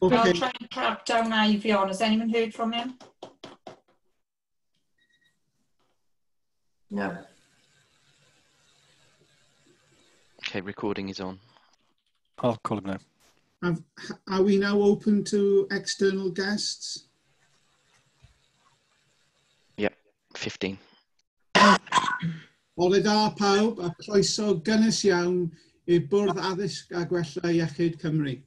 Okay. I'll try and track down Ivy on. Has anyone heard from him? No. Okay, recording is on. I'll call him now. Are we now open to external guests? Yep, 15. Ole da pawb, a croeso gynnes iawn i'r Bwrdd Addysg a Gwella Iechyd Cymru.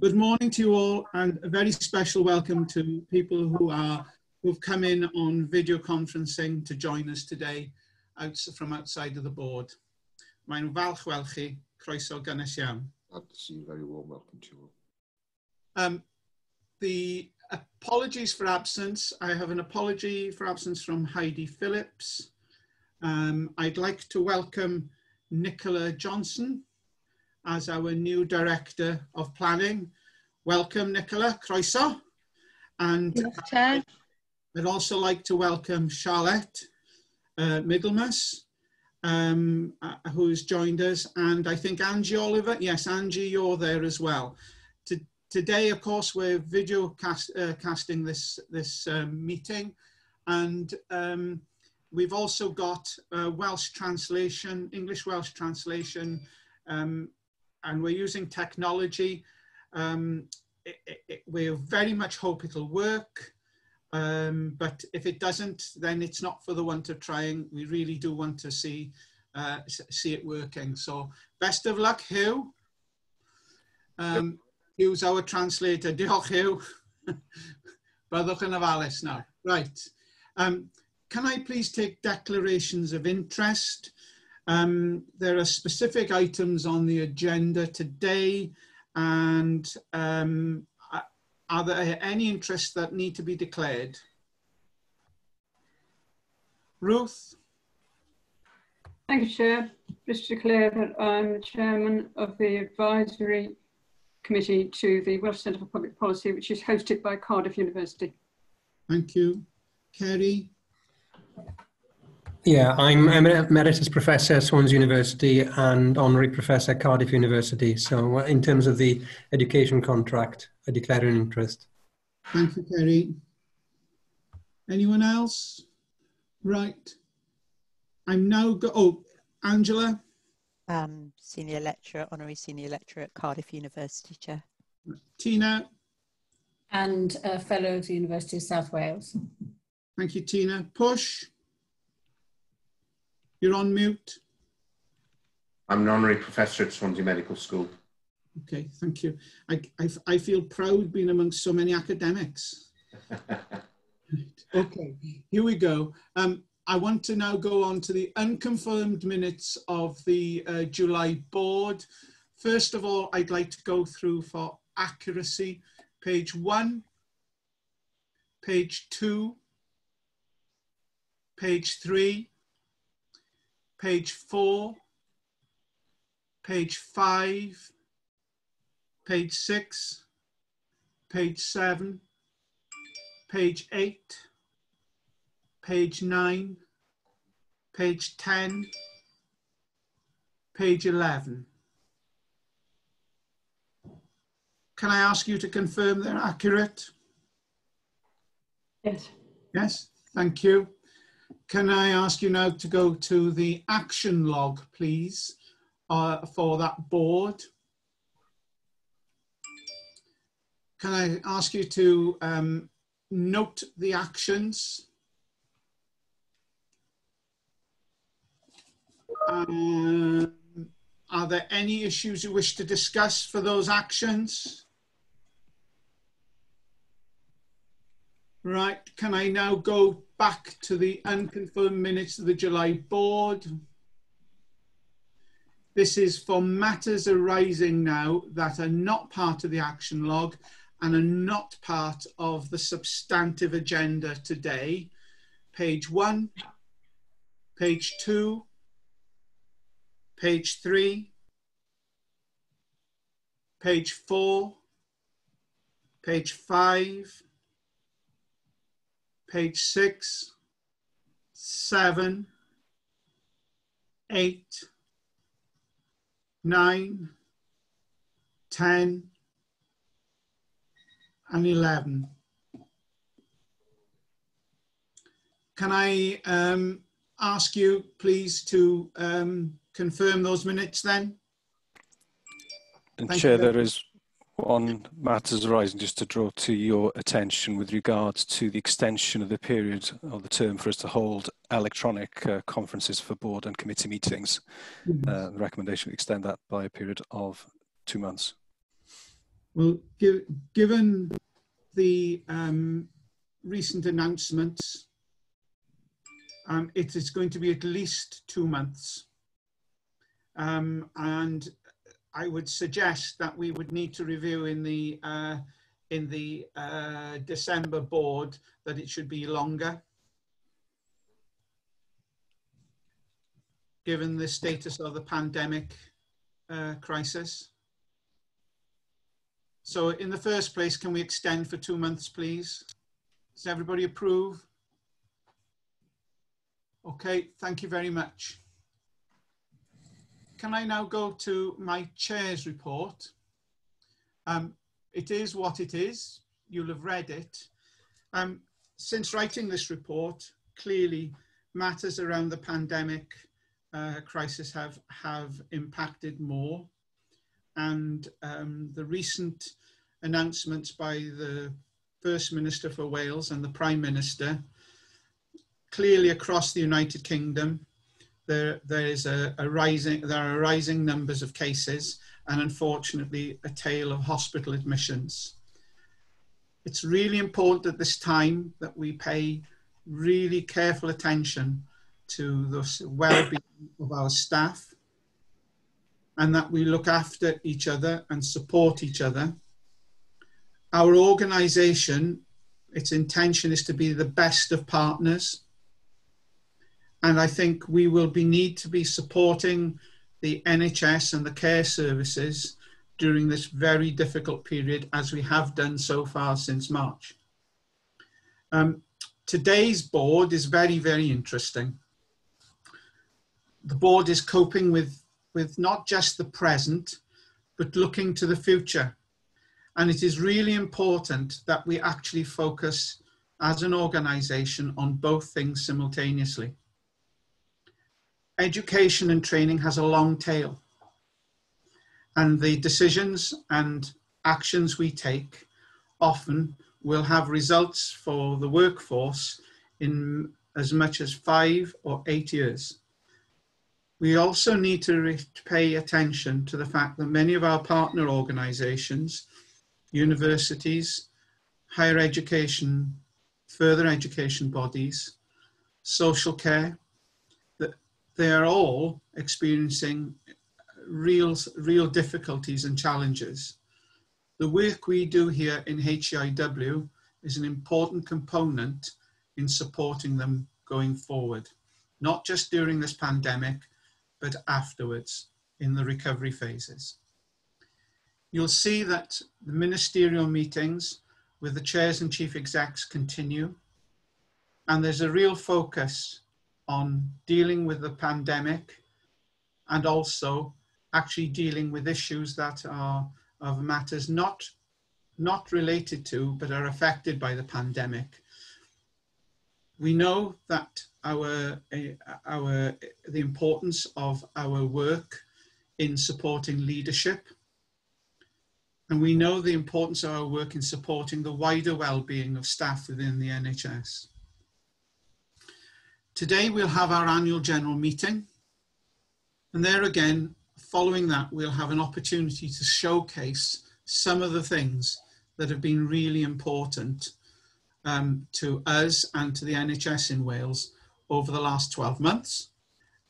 Good morning to you all, and a very special welcome to people who've come in on video conferencing to join us today from outside of the board. Mae'n falch weld chi, croeso gynnes iawn. Glad to see you. Very warm welcome to you all. The apologies for absence. I have an apology for absence from Heidi Phillips. I'd like to welcome Nicola Johnson as our new Director of Planning. Welcome, Nicola, croeso. And Yes, I'd also like to welcome Charlotte Middlemas, who's joined us, and I think Angie Oliver. Yes, Angie, you're there as well. Today, of course, we're video casting this meeting, and we've also got Welsh translation, English-Welsh translation, and we're using technology. We very much hope it'll work, but if it doesn't, then it's not for the want of trying. We really do want to see it working. So best of luck, Hugh. Hugh's our translator. Diolch, Hugh. Byddwch yn ofalus now. Right. Can I please take declarations of interest? There are specific items on the agenda today, and are there any interests that need to be declared? Ruth? Thank you, Chair. Just to declare that I'm the Chairman of the Advisory Committee to the Welsh Centre for Public Policy, which is hosted by Cardiff University. Thank you. Kerry? Yeah, I'm Emeritus Professor at Swansea University and Honorary Professor at Cardiff University. So in terms of the education contract, I declare an interest. Thank you, Kerry. Anyone else? Right. I'm now Angela? Senior Lecturer, Honorary Senior Lecturer at Cardiff University, Chair. Tina? And a Fellow of the University of South Wales. Thank you, Tina. Push? You're on mute. I'm an Honorary Professor at Swansea Medical School. Okay, thank you. I feel proud being amongst so many academics. Okay, here we go. I want to now go on to the unconfirmed minutes of the July board. First of all, I'd like to go through for accuracy. Page 1, page 2, page 3, page 4, page 5, page 6, page 7, page 8, page 9, page 10, page 11. Can I ask you to confirm they're accurate? Yes. Yes, thank you. Can I ask you now to go to the action log, please, for that board? Can I ask you to note the actions? Are there any issues you wish to discuss for those actions? Right, can I now go back to the unconfirmed minutes of the July board? This is for matters arising now that are not part of the action log and are not part of the substantive agenda today. Page 1, page 2, page 3, page 4, page 5, page 6, 7, 8, 9, 10, and 11. Can I ask you please to confirm those minutes then? And Thank Chair, you. there is one matters arising just to draw to your attention with regards to the extension of the period of the term for us to hold electronic conferences for board and committee meetings. The recommendation to extend that by a period of 2 months. Well, given the recent announcements, it is going to be at least 2 months. And I would suggest that we would need to review in the December board that it should be longer, given the status of the pandemic crisis. So in the first place, can we extend for 2 months, please? Does everybody approve? Okay, thank you very much. Can I now go to my chair's report? It is what it is. You'll have read it. Since writing this report, clearly matters around the pandemic crisis have impacted more. And the recent announcements by the First Minister for Wales and the Prime Minister, clearly across the United Kingdom, there are rising numbers of cases and unfortunately a tale of hospital admissions. It's really important at this time that we pay really careful attention to the well-being of our staff and that we look after each other and support each other. Our organisation, its intention is to be the best of partners. And I think we will need to be supporting the NHS and the care services during this very difficult period, as we have done so far since March. Today's board is very, very interesting. The board is coping with not just the present, but looking to the future. And it is really important that we actually focus as an organisation on both things simultaneously. Education and training has a long tail, and the decisions and actions we take often will have results for the workforce in as much as 5 or 8 years. We also need to pay attention to the fact that many of our partner organisations, universities, higher education, further education bodies, social care, they are all experiencing real difficulties and challenges. The work we do here in HEIW is an important component in supporting them going forward, not just during this pandemic, but afterwards in the recovery phases. You'll see that the ministerial meetings with the chairs and chief execs continue, and there's a real focus on dealing with the pandemic and also actually dealing with issues that are of matters not related to but are affected by the pandemic. We know that the importance of our work in supporting leadership, and we know the importance of our work in supporting the wider well-being of staff within the NHS. Today we'll have our annual general meeting, and there again, following that, we'll have an opportunity to showcase some of the things that have been really important to us and to the NHS in Wales over the last 12 months,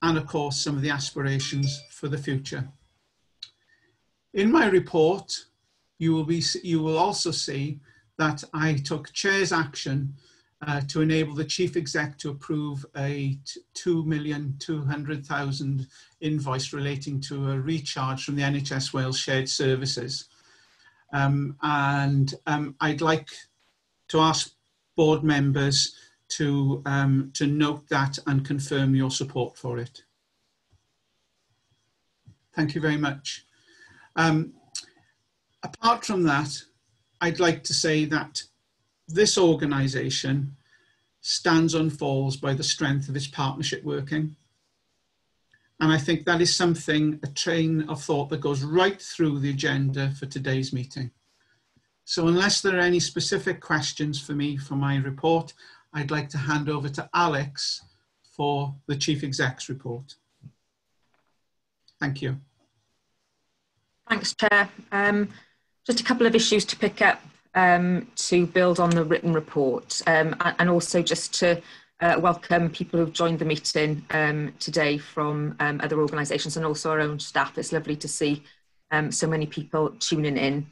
and of course some of the aspirations for the future. In my report, you will also see that I took chair's action to enable the chief exec to approve a 2,200,000 invoice relating to a recharge from the NHS Wales Shared Services. I'd like to ask board members to note that and confirm your support for it. Thank you very much. Apart from that, I'd like to say that this organisation stands and falls by the strength of its partnership working. And I think that is something, a train of thought that goes right through the agenda for today's meeting. So unless there are any specific questions for me for my report, I'd like to hand over to Alex for the Chief Exec's report. Thank you. Thanks, Chair. Just a couple of issues to pick up to build on the written report, and also just to welcome people who've joined the meeting today from other organisations and also our own staff. It's lovely to see so many people tuning in.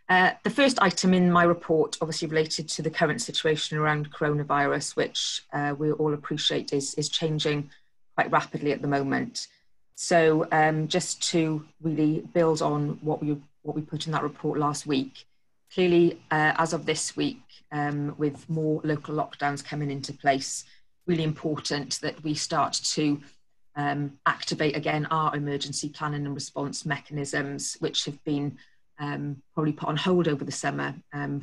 The first item in my report obviously related to the current situation around coronavirus, which we all appreciate is changing quite rapidly at the moment. So just to really build on what we put in that report last week, clearly as of this week, with more local lockdowns coming into place, really important that we start to activate again our emergency planning and response mechanisms, which have been probably put on hold over the summer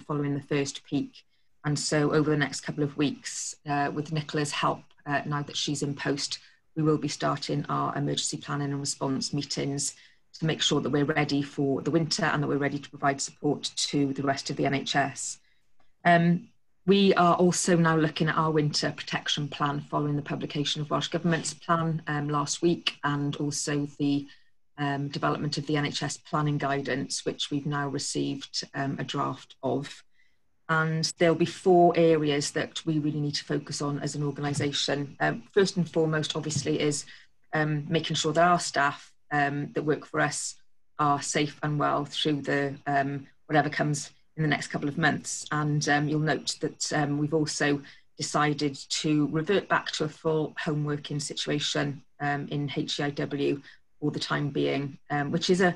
following the first peak. And so over the next couple of weeks, with Nicola's help, now that she's in post, we will be starting our emergency planning and response meetings to make sure that we're ready for the winter and that we're ready to provide support to the rest of the NHS. We are also now looking at our winter protection plan following the publication of Welsh Government's plan last week, and also the development of the NHS planning guidance, which we've now received a draft of. And there'll be 4 areas that we really need to focus on as an organisation. First and foremost, obviously, is making sure that our staff that work for us are safe and well through the whatever comes in the next couple of months. And you'll note that we've also decided to revert back to a full home working situation in HEIW for the time being, which is a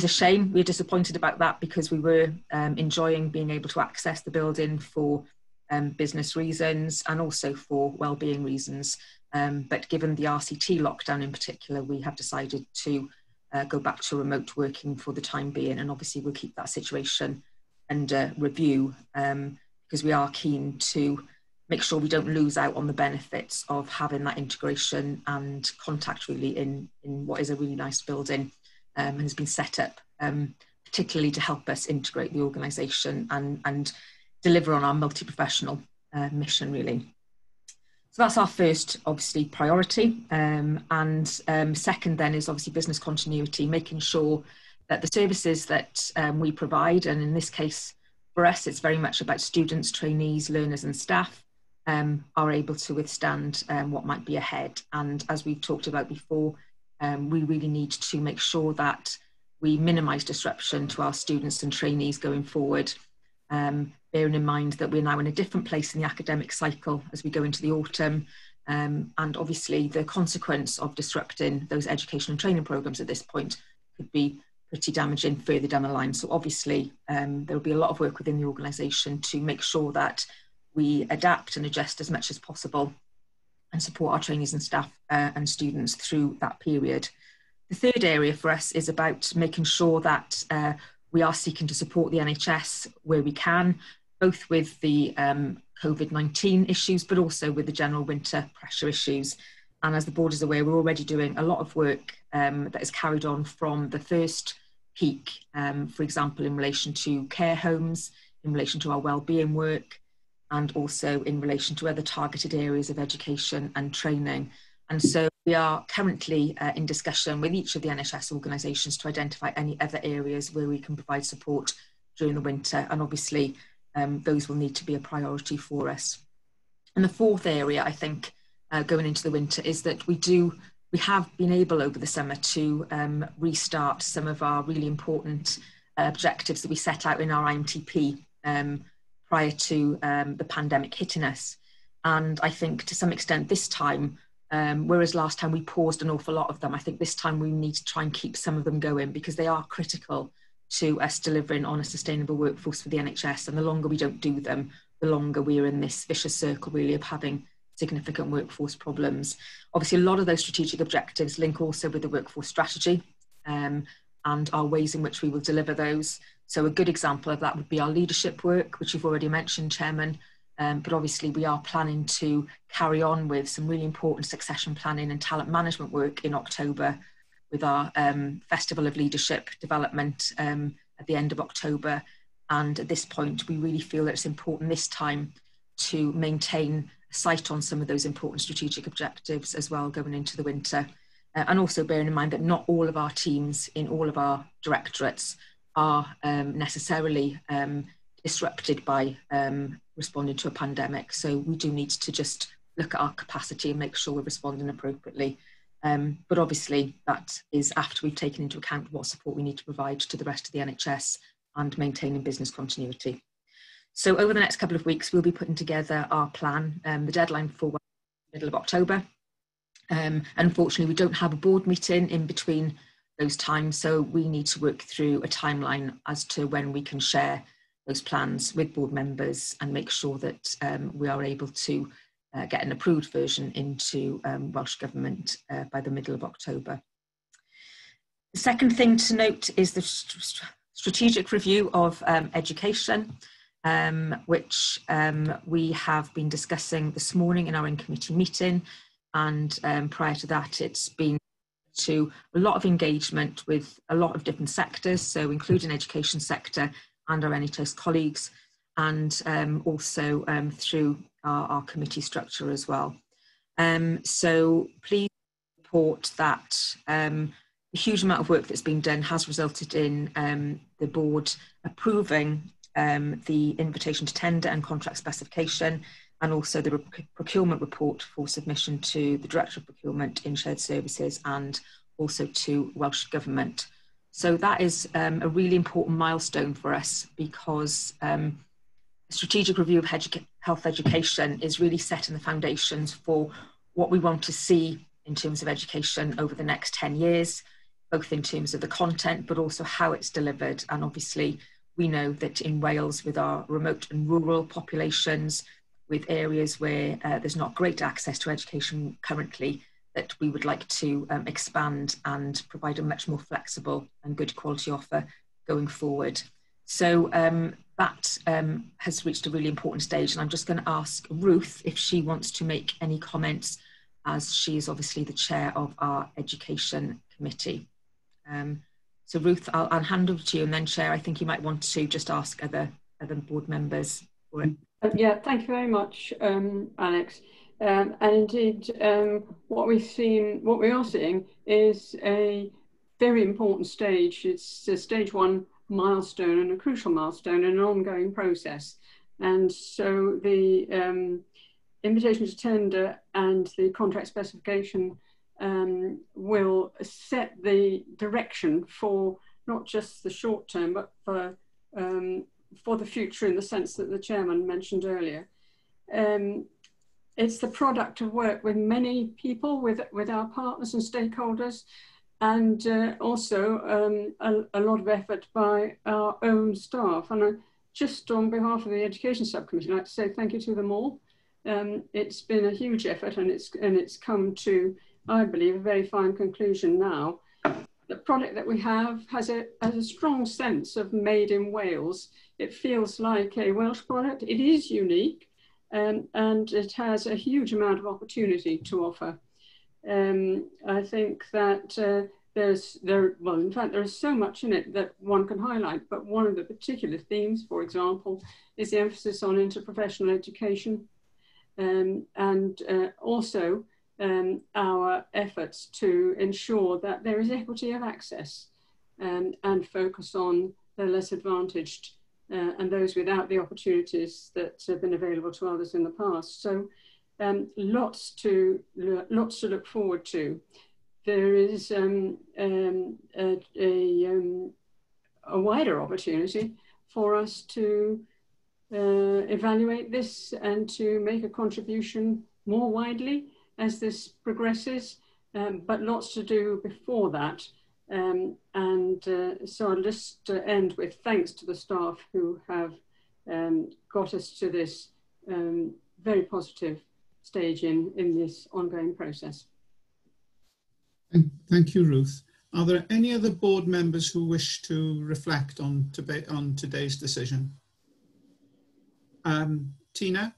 shame. We're disappointed about that because we were enjoying being able to access the building for business reasons and also for wellbeing reasons. But given the RCT lockdown in particular, we have decided to go back to remote working for the time being, and obviously we'll keep that situation under review because we are keen to make sure we don't lose out on the benefits of having that integration and contact really in what is a really nice building and has been set up particularly to help us integrate the organisation and deliver on our multi-professional mission really. So that's our first, obviously, priority. And second then is obviously business continuity, making sure that the services that we provide, and in this case for us, it's very much about students, trainees, learners and staff, are able to withstand what might be ahead. And as we've talked about before, we really need to make sure that we minimise disruption to our students and trainees going forward, bearing in mind that we're now in a different place in the academic cycle as we go into the autumn. And obviously the consequence of disrupting those education and training programmes at this point could be pretty damaging further down the line. So obviously there will be a lot of work within the organisation to make sure that we adapt and adjust as much as possible and support our trainees and staff and students through that period. The third area for us is about making sure that we are seeking to support the NHS where we can, both with the COVID-19 issues, but also with the general winter pressure issues. And as the board is aware, we're already doing a lot of work that is carried on from the first peak, for example, in relation to care homes, in relation to our wellbeing work, and also in relation to other targeted areas of education and training. And so we are currently in discussion with each of the NHS organisations to identify any other areas where we can provide support during the winter. And obviously those will need to be a priority for us. And the fourth area, I think, going into the winter is that we have been able over the summer to restart some of our really important objectives that we set out in our IMTP prior to the pandemic hitting us. And I think to some extent this time, whereas last time we paused an awful lot of them, I think this time we need to try and keep some of them going because they are critical to us delivering on a sustainable workforce for the NHS. And the longer we don't do them, the longer we're in this vicious circle really of having significant workforce problems. Obviously, a lot of those strategic objectives link also with the workforce strategy and our ways in which we will deliver those. So a good example of that would be our leadership work, which you've already mentioned, Chairman. But obviously we are planning to carry on with some really important succession planning and talent management work in October with our Festival of Leadership development at the end of October. And at this point, we really feel that it's important this time to maintain sight on some of those important strategic objectives as well going into the winter. And also bearing in mind that not all of our teams in all of our directorates are necessarily disrupted by responding to a pandemic. So we do need to just look at our capacity and make sure we're responding appropriately. But obviously that is after we've taken into account what support we need to provide to the rest of the NHS and maintaining business continuity. So over the next couple of weeks, we'll be putting together our plan. The deadline for middle of October. Unfortunately, we don't have a board meeting in between those times, so we need to work through a timeline as to when we can share those plans with board members and make sure that we are able to get an approved version into Welsh Government by the middle of October. The second thing to note is the strategic review of education, which we have been discussing this morning in our in-committee meeting. And prior to that, it's been to a lot of engagement with a lot of different sectors, so including education sector and our NHS colleagues, and also through our committee structure as well. So please report that a huge amount of work that's been done has resulted in the board approving the invitation to tender and contract specification, and also the procurement report for submission to the Director of Procurement in Shared Services and also to Welsh Government. So that is a really important milestone for us, because a strategic review of health education is really setting the foundations for what we want to see in terms of education over the next 10 years, both in terms of the content, but also how it's delivered. And obviously, we know that in Wales, with our remote and rural populations, with areas where there's not great access to education currently, that we would like to expand and provide a much more flexible and good quality offer going forward. So that has reached a really important stage, and I'm just going to ask Ruth if she wants to make any comments, as she is obviously the chair of our education committee. So Ruth, I'll hand over to you, and then Chair, I think you might want to just ask other board members for it. Yeah, thank you very much, Alex. And indeed, what we are seeing is a very important stage. It's a stage 1 milestone and a crucial milestone in an ongoing process. And so the invitation to tender and the contract specification will set the direction for not just the short term, but for the future, in the sense that the chairman mentioned earlier. It's the product of work with many people, with our partners and stakeholders, and also a lot of effort by our own staff. And just on behalf of the Education Subcommittee, I'd like to say thank you to them all. It's been a huge effort, and it's come to, I believe, a very fine conclusion now. The product that we have has a strong sense of made in Wales. It feels like a Welsh product. It is unique, and it has a huge amount of opportunity to offer. I think that in fact, there is so much in it that one can highlight, but one of the particular themes, for example, is the emphasis on interprofessional education, and also our efforts to ensure that there is equity of access, and focus on the less advantaged and those without the opportunities that have been available to others in the past. So lots to look forward to. There is a wider opportunity for us to evaluate this and to make a contribution more widely as this progresses, but lots to do before that. So I'll just end with thanks to the staff who have got us to this very positive stage in this ongoing process. Thank you, Ruth. Are there any other board members who wish to reflect on today's decision? Tina?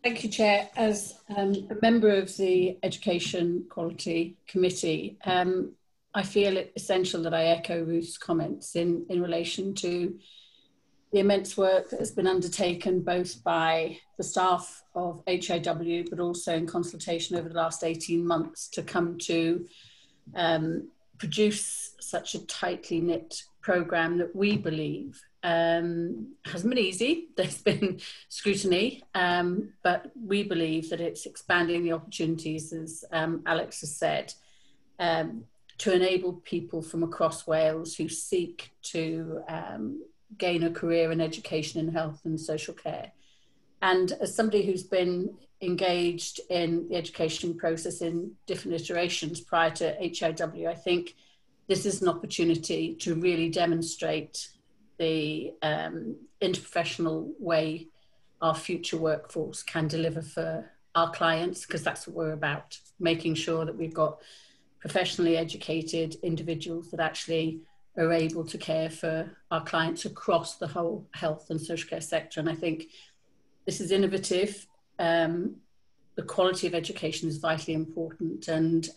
Thank you, Chair. As a member of the Education Quality Committee, I feel it essential that I echo Ruth's comments in relation to the immense work that has been undertaken both by the staff of HEIW, but also in consultation over the last 18 months to come to produce such a tightly knit programme that we believe hasn't been easy. There's been scrutiny, but we believe that it's expanding the opportunities, as Alex has said, to enable people from across Wales who seek to gain a career in education and health and social care. And as somebody who's been engaged in the education process in different iterations prior to HEIW, I think this is an opportunity to really demonstrate the interprofessional way our future workforce can deliver for our clients, because that's what we're about, making sure that we've got professionally educated individuals that actually are able to care for our clients across the whole health and social care sector. And I think this is innovative. The quality of education is vitally important. And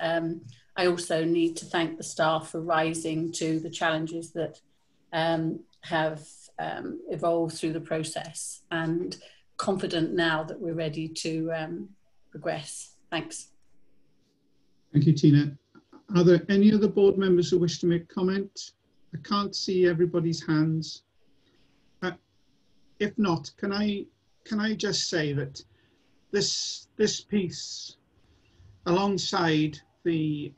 I also need to thank the staff for rising to the challenges that have evolved through the process, and confident now that we're ready to progress. Thanks. Thank you, Tina. Are there any other board members who wish to make comment? I can't see everybody's hands. If not, can I just say that this piece, alongside the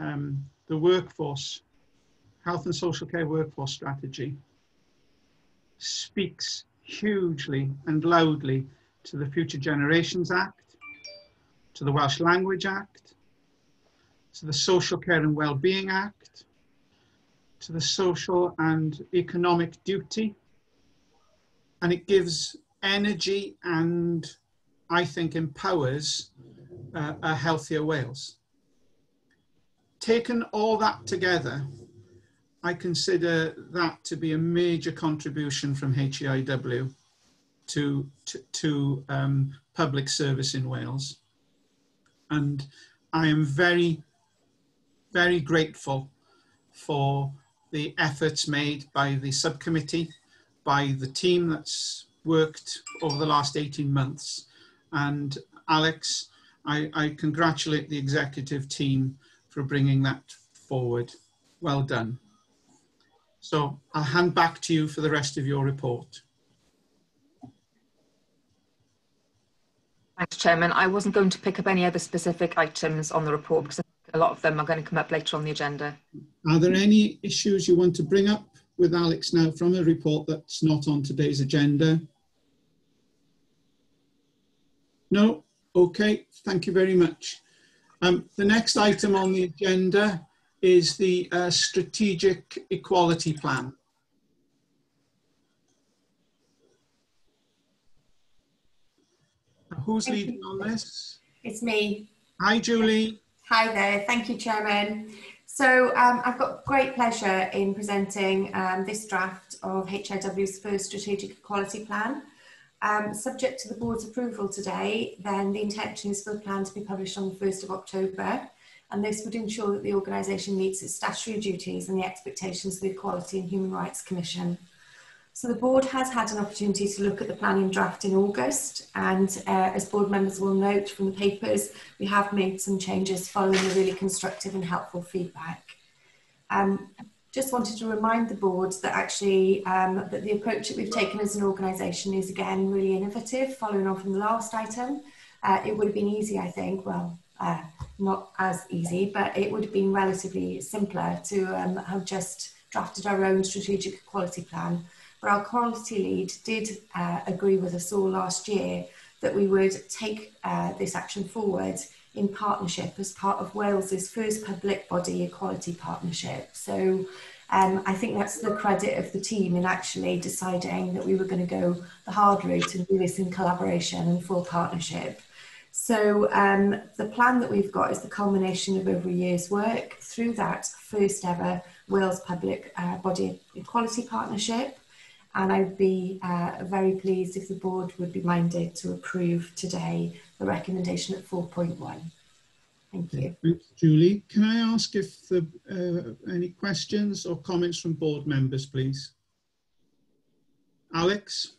workforce, health and social care workforce strategy, speaks hugely and loudly to the Future Generations Act, to the Welsh Language Act, to the Social Care and Wellbeing Act, to the Social and Economic Duty, and it gives energy and, I think, empowers a healthier Wales. Taken all that together, I consider that to be a major contribution from HEIW to public service in Wales. And I am very, very grateful for the efforts made by the subcommittee, by the team that's worked over the last 18 months. And Alex, I congratulate the executive team for bringing that forward. Well done. So I'll hand back to you for the rest of your report. Thanks, Chairman. I wasn't going to pick up any other specific items on the report because a lot of them are going to come up later on the agenda. Are there any issues you want to bring up with Alex now from a report that's not on today's agenda? No? Okay, thank you very much. The next item on the agenda is the Strategic Equality Plan. Who's leading on this? It's me. Hi, Julie. Hi there. Thank you, Chairman. So I've got great pleasure in presenting this draft of HEIW's first Strategic Equality Plan. Subject to the board's approval today, then the intention is for the plan to be published on the 1st of October. And this would ensure that the organisation meets its statutory duties and the expectations of the Equality and Human Rights Commission. So the board has had an opportunity to look at the planning draft in August, and as board members will note from the papers, we have made some changes following the really constructive and helpful feedback. Just wanted to remind the board that actually that the approach that we've taken as an organisation is again really innovative, following on from the last item. It would have been easy, I think, well, not as easy, but it would have been relatively simpler to have just drafted our own strategic equality plan. But our quality lead did agree with us all last year that we would take this action forward in partnership as part of Wales's first public body equality partnership. So I think that's the credit of the team in actually deciding that we were going to go the hard route and do this in collaboration and full partnership. So the plan that we've got is the culmination of over a year's work through that first ever Wales Public Body Equality Partnership. And I would be very pleased if the board would be minded to approve today the recommendation at 4.1. Thank you. Thanks, Julie. Can I ask if there any questions or comments from board members, please? Alex?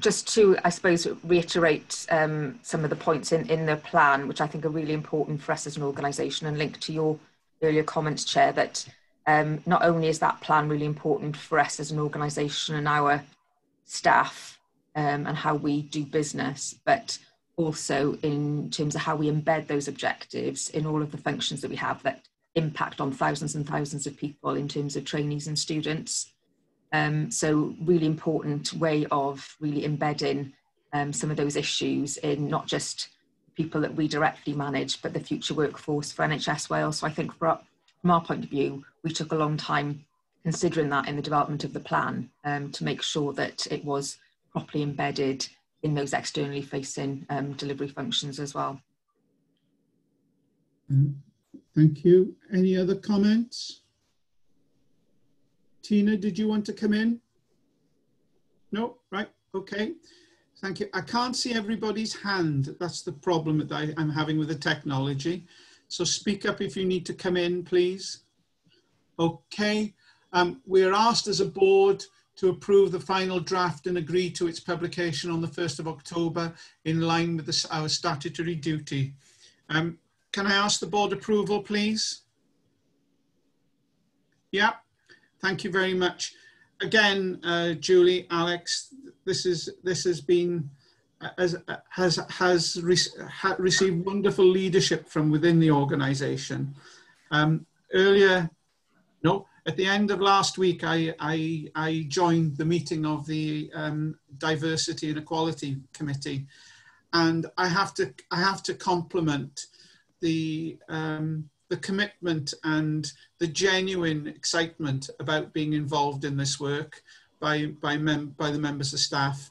Just to, I suppose, reiterate some of the points in the plan, which I think are really important for us as an organisation, and link to your earlier comments, Chair, that not only is that plan really important for us as an organisation and our staff and how we do business, but also in terms of how we embed those objectives in all of the functions that we have that impact on thousands and thousands of people in terms of trainees and students. So really important way of really embedding some of those issues in not just people that we directly manage, but the future workforce for NHS Wales. So I think from our point of view, we took a long time considering that in the development of the plan to make sure that it was properly embedded in those externally facing delivery functions as well. Thank you. Any other comments? Tina, did you want to come in? No, right, okay. Thank you. I can't see everybody's hand. That's the problem that I'm having with the technology. So speak up if you need to come in, please. Okay. We're asked as a board to approve the final draft and agree to its publication on the 1st of October in line with our statutory duty. Can I ask the board approval, please? Yeah, thank you very much. Again, Julie, Alex, this has been received wonderful leadership from within the organisation. At the end of last week, I joined the meeting of the Diversity and Equality Committee, and I have to compliment the commitment and the genuine excitement about being involved in this work by the members of staff.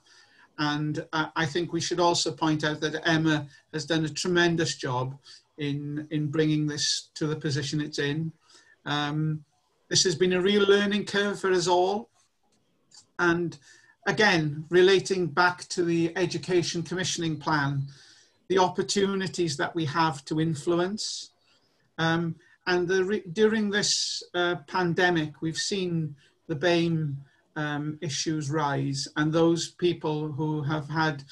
And I think we should also point out that Emma has done a tremendous job in bringing this to the position it's in. This has been a real learning curve for us all. And again, relating back to the Education Commissioning Plan, the opportunities that we have to influence. During this pandemic, we've seen the BAME issues rise, and those people who have had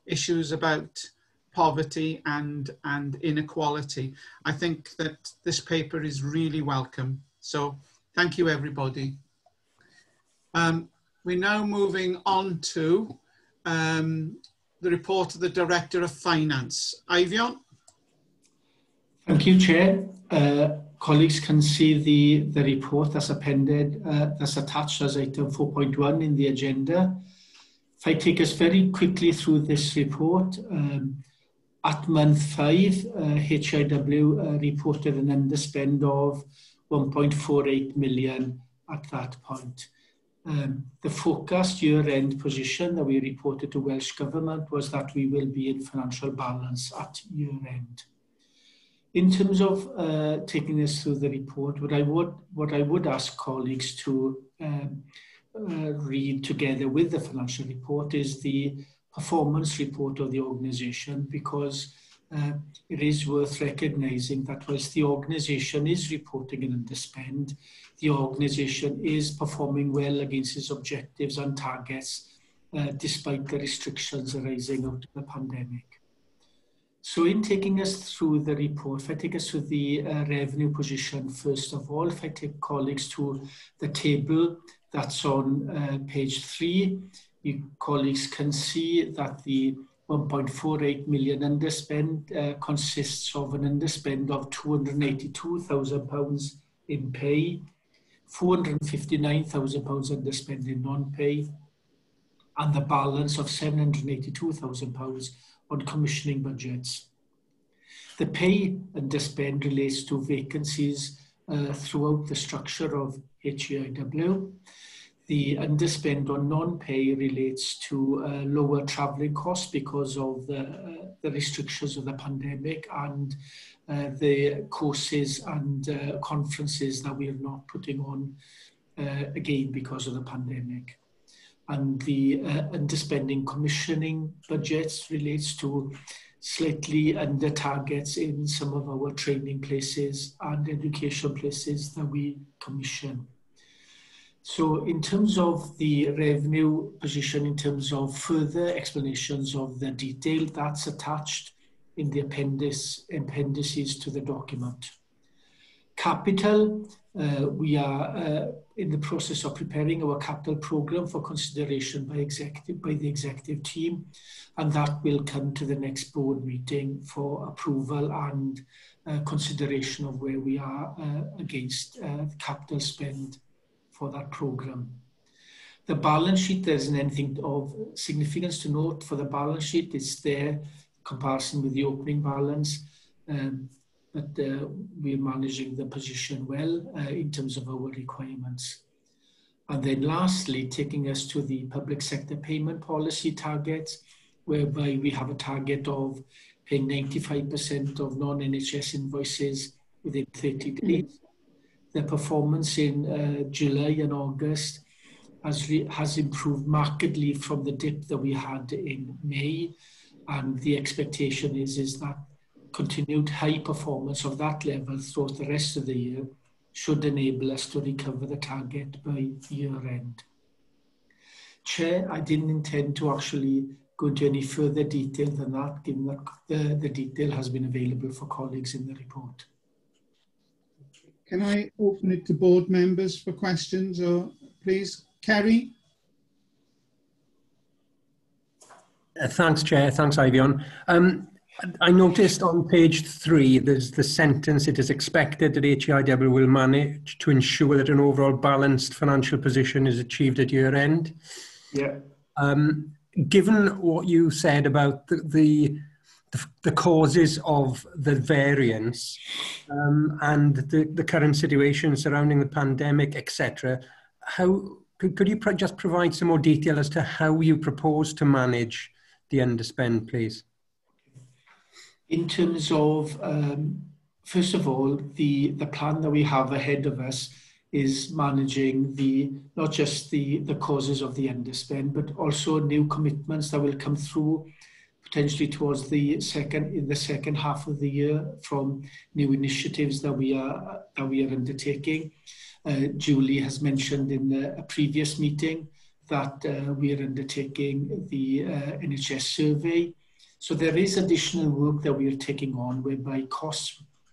issues about poverty and inequality. I think that this paper is really welcome. So thank you, everybody. We're now moving on to the report of the Director of Finance. Eifion? Thank you, Chair. Colleagues can see the report that's appended, that's attached as item 4.1 in the agenda. If I take us very quickly through this report, at month 5, HEIW reported an underspend of 1.48 million at that point. The forecast year-end position that we reported to Welsh Government was that we will be in financial balance at year-end. In terms of taking us through the report, what I would ask colleagues to read together with the financial report is the performance report of the organisation, because it is worth recognising that whilst the organisation is reporting an underspend, the organisation is performing well against its objectives and targets despite the restrictions arising out of the pandemic. So in taking us through the report, if I take us through the revenue position, first of all, if I take colleagues to the table that's on page 3, you colleagues can see that the 1.48 million underspend consists of an underspend of £282,000 in pay, £459,000 underspend in non-pay, and the balance of £782,000 on commissioning budgets. The pay underspend relates to vacancies throughout the structure of HEIW. The underspend on non-pay relates to lower travelling costs because of the restrictions of the pandemic and the courses and conferences that we are not putting on again because of the pandemic. And the underspending commissioning budgets relates to slightly under targets in some of our training places and education places that we commission. So in terms of the revenue position, in terms of further explanations of the detail, that's attached in the appendices to the document. Capital, we are in the process of preparing our capital programme for consideration by the executive team, and that will come to the next board meeting for approval and consideration of where we are against capital spend for that programme. The balance sheet, there isn't anything of significance to note for the balance sheet. It's there, comparison with the opening balance, but we're managing the position well in terms of our requirements. And then lastly, taking us to the public sector payment policy targets, whereby we have a target of paying 95% of non-NHS invoices within 30 days. The performance in July and August has improved markedly from the dip that we had in May, and the expectation is that continued high performance of that level throughout the rest of the year should enable us to recover the target by year end. Chair, I didn't intend to actually go into any further detail than that, given that the detail has been available for colleagues in the report. Can I open it to board members for questions, or please, Kerry? Thanks, Chair. Thanks, Ivion. I noticed on page 3, there's the sentence, it is expected that HEIW will manage to ensure that an overall balanced financial position is achieved at year end. Yeah. Given what you said about the causes of the variance and the current situation surrounding the pandemic, etc., how could you just provide some more detail as to how you propose to manage the underspend, please? In terms of, first of all, the plan that we have ahead of us is managing not just the causes of the underspend, but also new commitments that will come through potentially towards the second half of the year from new initiatives that we are undertaking. Julie has mentioned in a previous meeting that we are undertaking the NHS survey. So there is additional work that we are taking on whereby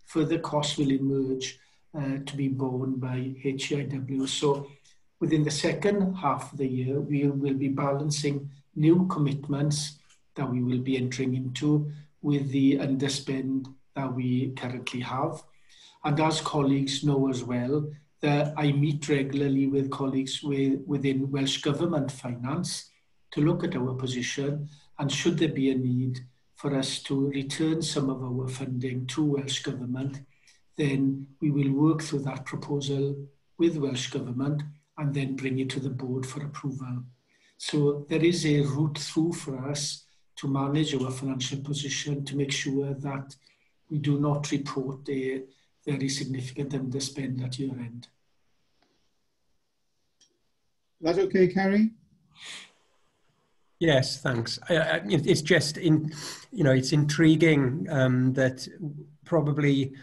further costs will emerge to be borne by HEIW. So within the second half of the year, we will be balancing new commitments that we will be entering into with the underspend that we currently have. And as colleagues know as well, that I meet regularly with colleagues within Welsh Government Finance to look at our position, and should there be a need for us to return some of our funding to Welsh Government, then we will work through that proposal with Welsh Government and then bring it to the board for approval. So there is a route through for us to manage our financial position to make sure that we do not report a very significant underspend at year end. Is that okay, Carrie? Yes, thanks. It's just it's intriguing that probably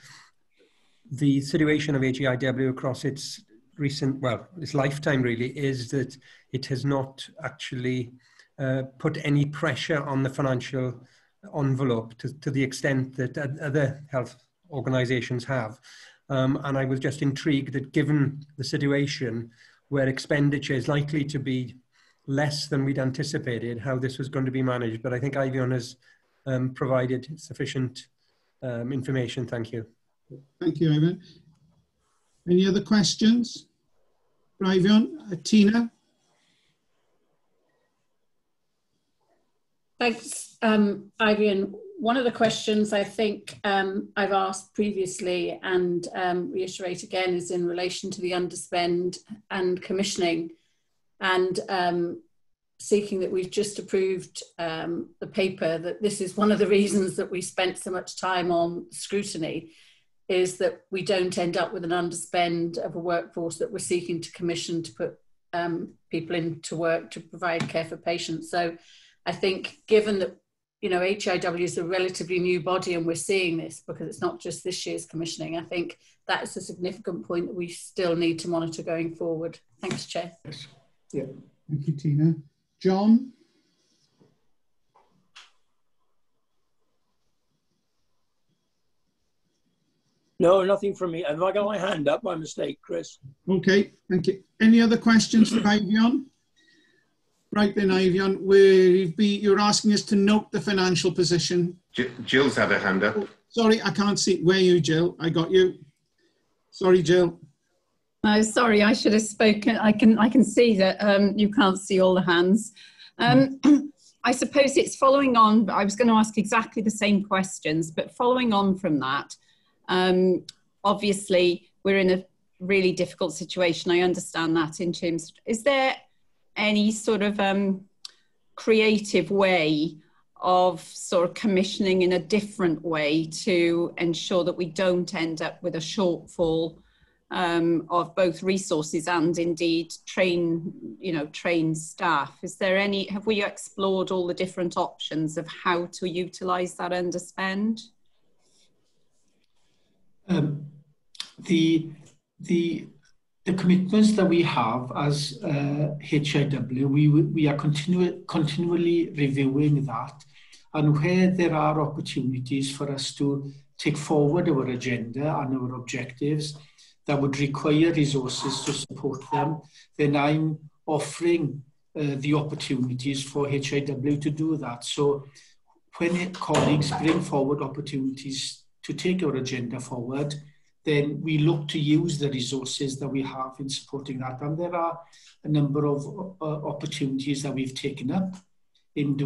the situation of HEIW across its its lifetime really is that it has not actually put any pressure on the financial envelope to the extent that other health organisations have. And I was just intrigued that given the situation where expenditure is likely to be less than we'd anticipated, how this was going to be managed. But I think Ivion has provided sufficient information. Thank you. Thank you, Ivion. Any other questions for Ivion? Tina? Thanks, Ivion. One of the questions I think I've asked previously and reiterate again is in relation to the underspend and commissioning. and seeking that we've just approved the paper, that this is one of the reasons that we spent so much time on scrutiny, is that we don't end up with an underspend of a workforce that we're seeking to commission to put people into work to provide care for patients. So I think, given that, you know, HEIW is a relatively new body and we're seeing this because it's not just this year's commissioning, I think that is a significant point that we still need to monitor going forward. Thanks, Chair. Yes. Yeah. Thank you, Tina. John? No, nothing from me. Have I got my hand up by mistake, Chris? Okay, thank you. Any other questions for Ivion? Right then, Ivion, you're asking us to note the financial position. Jill's had her hand up. Oh, sorry, I can't see. Where are you, Jill? I got you. Sorry, Jill. No, sorry, I should have spoken. I can see that you can't see all the hands. I suppose it's following on. I was going to ask exactly the same questions, but following on from that, obviously we're in a really difficult situation. I understand that in terms. Is there any sort of creative way of sort of commissioning in a different way to ensure that we don't end up with a shortfall of both resources and indeed trained staff? Is there any, have we explored all the different options of how to utilise that underspend? The commitments that we have as HEIW, we are continually reviewing that, and where there are opportunities for us to take forward our agenda and our objectives that would require resources to support them, then I'm offering the opportunities for HEIW to do that. So when colleagues bring forward opportunities to take our agenda forward, then we look to use the resources that we have in supporting that. And there are a number of opportunities that we've taken up in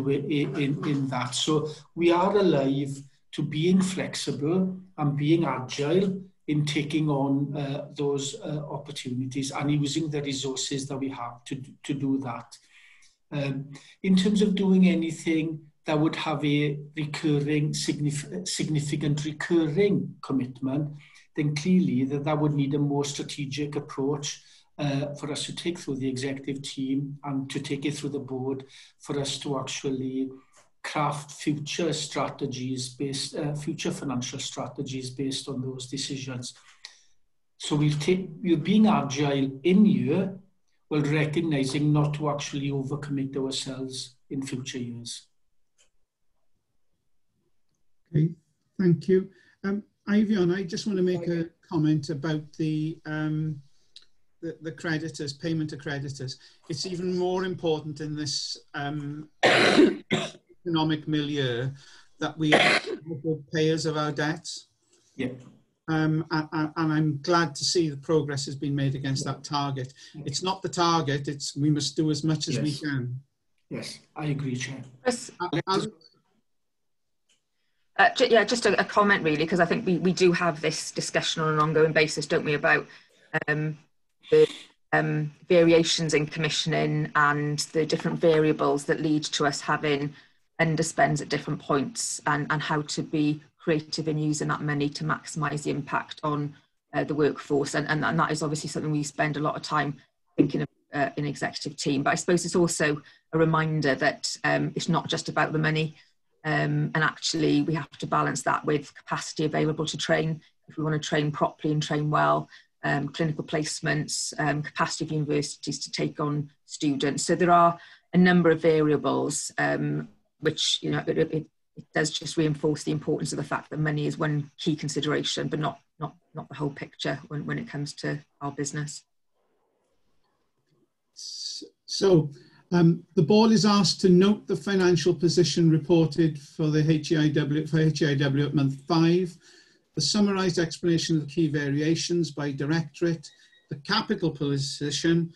that. So we are alive to being flexible and being agile in taking on those opportunities and using the resources that we have to do that. In terms of doing anything that would have a recurring, significant recurring commitment, then clearly that would need a more strategic approach for us to take through the executive team and to take it through the board for us to actually craft future strategies future financial strategies based on those decisions. So we're being agile in year while recognising not to actually overcommit ourselves in future years. Okay, thank you. Ivion, I just want to make a comment about the creditors, payment to creditors. It's even more important in this economic milieu that we are good payers of our debts. Yeah. And I'm glad to see the progress has been made against that target. It's not the target, it's we must do as much as we can. Yes, I agree, Chair. Yeah, just a comment really, because I think we do have this discussion on an ongoing basis, don't we, about the variations in commissioning and the different variables that lead to us having underspends at different points, and how to be creative in using that money to maximise the impact on the workforce. And that is obviously something we spend a lot of time thinking of in executive team. But I suppose it's also a reminder that it's not just about the money. And actually we have to balance that with capacity available to train if we want to train properly and train well, clinical placements, capacity of universities to take on students. So there are a number of variables which, you know, it does just reinforce the importance of the fact that money is one key consideration, but not the whole picture when it comes to our business. So the board is asked to note the financial position reported for the HEIW at month 5, the summarised explanation of the key variations by directorate, the capital position,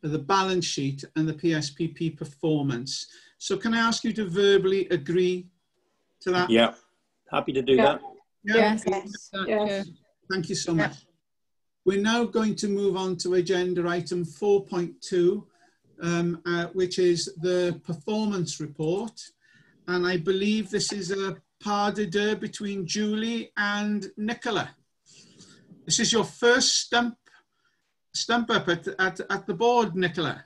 the balance sheet, and the PSPP performance. So can I ask you to verbally agree to that? Yeah, happy to do that. Yeah. Yes. Thank you so much. We're now going to move on to agenda item 4.2, which is the performance report. And I believe this is a pas de deux between Julie and Nicola. This is your first stump up at the board, Nicola.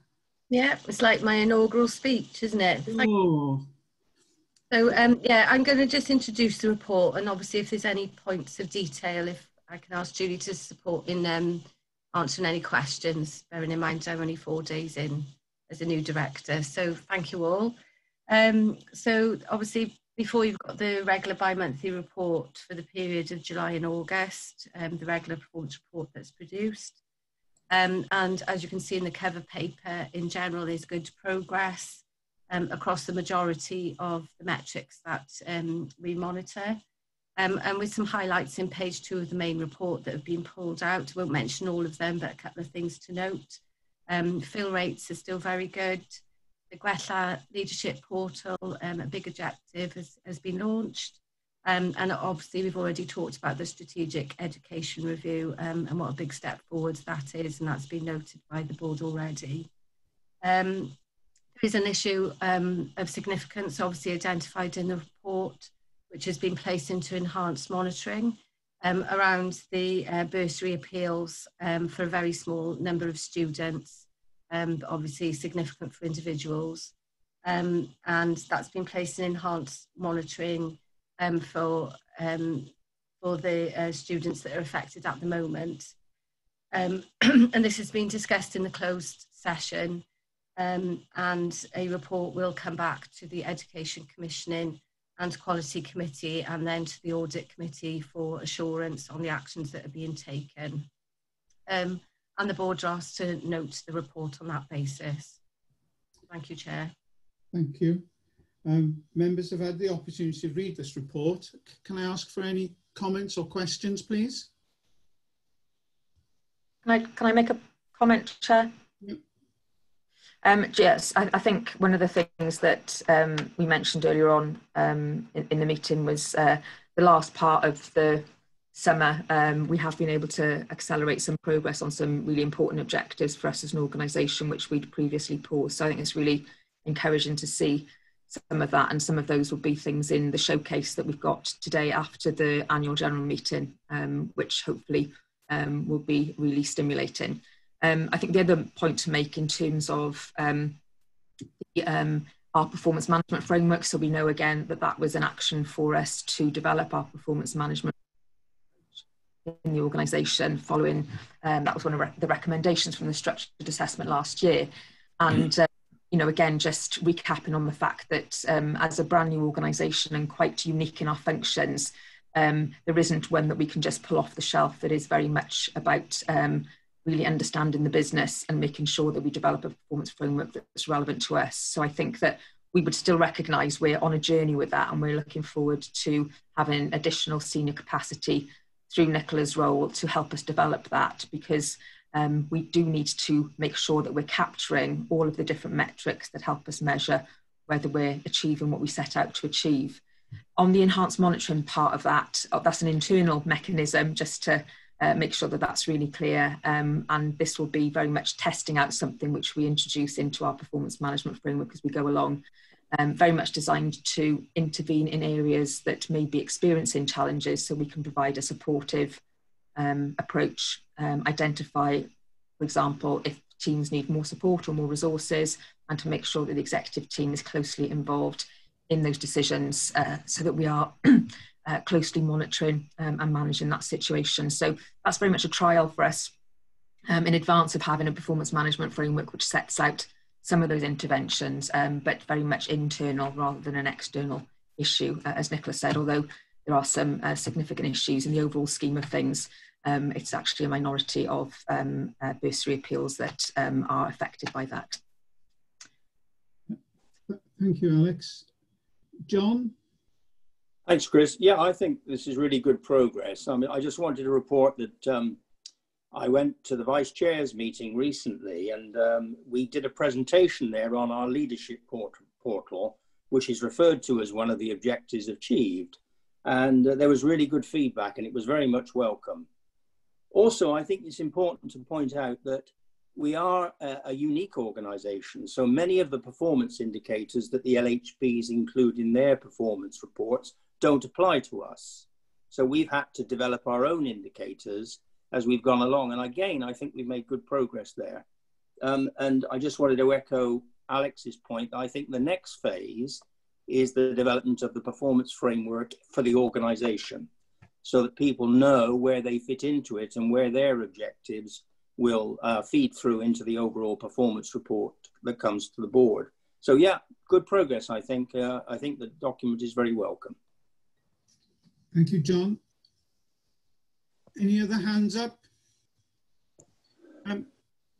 Yeah, it's like my inaugural speech, isn't it? Oh. So, yeah, I'm going to just introduce the report, and obviously if there's any points of detail, if I can ask Julie to support in answering any questions, bearing in mind I'm only 4 days in as a new director. So thank you all. So obviously before you've got the regular bi-monthly report for the period of July and August, the regular performance report that's produced. And as you can see in the cover paper, in general, there's good progress across the majority of the metrics that we monitor. And with some highlights in page 2 of the main report that have been pulled out. I won't mention all of them, but a couple of things to note. Fill rates are still very good. The Gwella Leadership Portal, a big objective, has been launched. And obviously we've already talked about the strategic education review and what a big step forward that is, and that's been noted by the board already. There is an issue of significance obviously identified in the report, which has been placed into enhanced monitoring around the bursary appeals for a very small number of students, but obviously significant for individuals. And that's been placed in enhanced monitoring for the students that are affected at the moment. And this has been discussed in the closed session, and a report will come back to the Education Commissioning and Quality Committee and then to the Audit Committee for assurance on the actions that are being taken. And the board asked to note the report on that basis. Thank you, Chair. Thank you. Members have had the opportunity to read this report. Can I ask for any comments or questions, please? Can I make a comment, Chair? Yep. Yes, I think one of the things that we mentioned earlier on in the meeting was the last part of the summer. We have been able to accelerate some progress on some really important objectives for us as an organisation, which we'd previously paused. So I think it's really encouraging to see some of that, and some of those will be things in the showcase that we've got today after the annual general meeting, which hopefully will be really stimulating. I think the other point to make in terms of our performance management framework, so we know again that that was an action for us to develop our performance management in the organisation following, that was one of the recommendations from the structured assessment last year. And you know, again, just recapping on the fact that as a brand new organisation and quite unique in our functions, there isn't one that we can just pull off the shelf. It is very much about really understanding the business and making sure that we develop a performance framework that's relevant to us. So I think that we would still recognise we're on a journey with that, and we're looking forward to having additional senior capacity through Nicola's role to help us develop that, because we do need to make sure that we're capturing all of the different metrics that help us measure whether we're achieving what we set out to achieve. On the enhanced monitoring part of that, that's an internal mechanism just to make sure that that's really clear, and this will be very much testing out something which we introduce into our performance management framework as we go along, very much designed to intervene in areas that may be experiencing challenges, so we can provide a supportive approach, identify, for example, if teams need more support or more resources, and to make sure that the executive team is closely involved in those decisions, so that we are closely monitoring and managing that situation. So that's very much a trial for us in advance of having a performance management framework which sets out some of those interventions, but very much internal rather than an external issue, as Nicola said, although there are some significant issues in the overall scheme of things. It's actually a minority of bursary appeals that are affected by that. Thank you, Alex. John? Thanks, Chris. Yeah, I think this is really good progress. I mean, I just wanted to report that I went to the Vice Chair's meeting recently, and we did a presentation there on our leadership portal, which is referred to as one of the objectives achieved. And there was really good feedback, and it was very much welcome. Also, I think it's important to point out that we are a unique organisation, so many of the performance indicators that the LHBs include in their performance reports don't apply to us. So we've had to develop our own indicators as we've gone along. And again, I think we've made good progress there. And I just wanted to echo Alex's point. I think the next phase is the development of the performance framework for the organisation, so that people know where they fit into it and where their objectives will feed through into the overall performance report that comes to the board. So yeah, good progress, I think. I think the document is very welcome. Thank you, John. Any other hands up?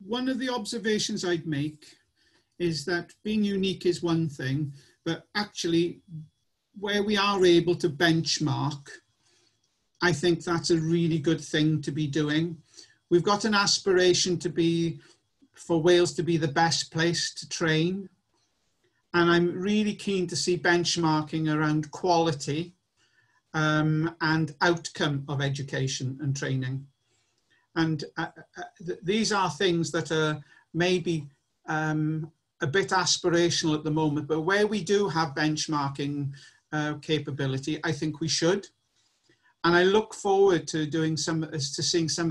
One of the observations I'd make is that being unique is one thing, but actually where we are able to benchmark, I think that's a really good thing to be doing. We've got an aspiration to be, for Wales to be the best place to train. And I'm really keen to see benchmarking around quality and outcome of education and training. And these are things that are maybe a bit aspirational at the moment, but where we do have benchmarking capability, I think we should. And I look forward to seeing some